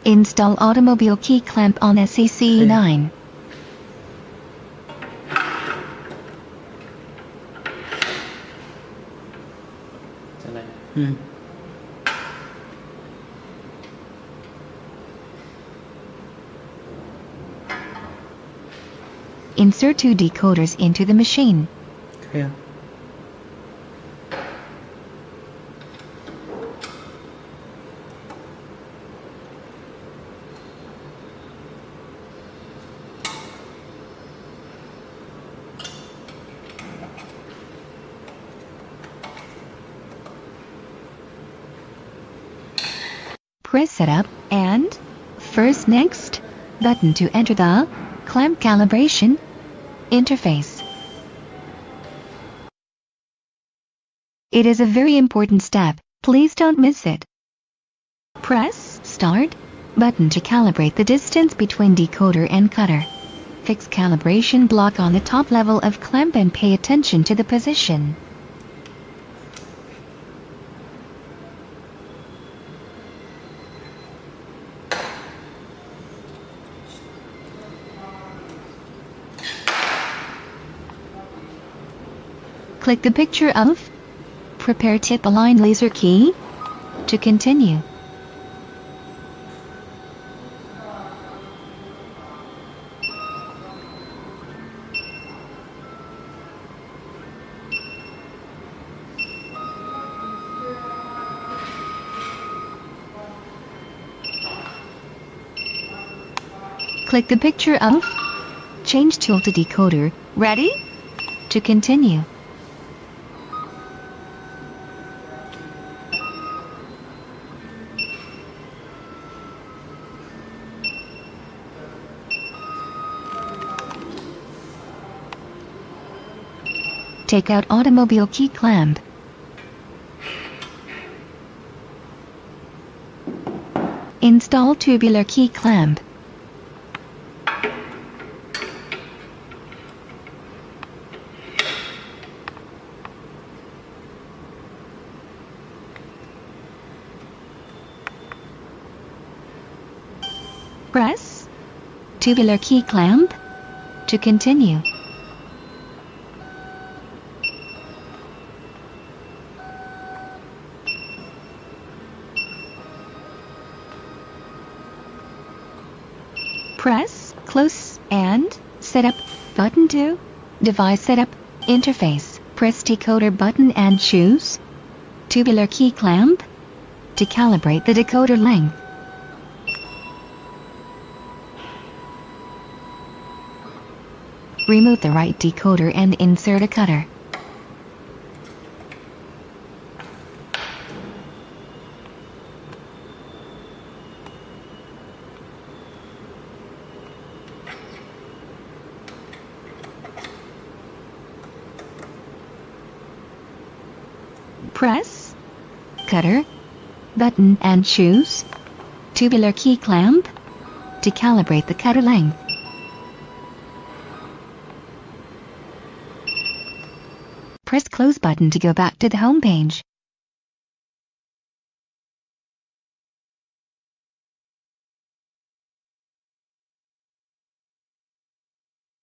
Install automobile key clamp on SEC9. Insert 2 decoders into the machine. Yeah. Press Setup and First Next button to enter the clamp calibration interface. It is a very important step, please don't miss it. Press Start button to calibrate the distance between decoder and cutter. Fix calibration block on the top level of clamp and pay attention to the position. Click the picture of Prepare Tip Align Laser Key to continue. Click the picture of Change Tool to Decoder. Ready? To continue. Take out automobile key clamp. Install tubular key clamp. Press tubular key clamp to continue. Press Close and Setup button to Device Setup interface. Press decoder button and choose tubular key clamp to calibrate the decoder length. Remove the right decoder and insert a cutter. Press Cutter button and choose tubular key clamp to calibrate the cutter length. Press Close button to go back to the home page.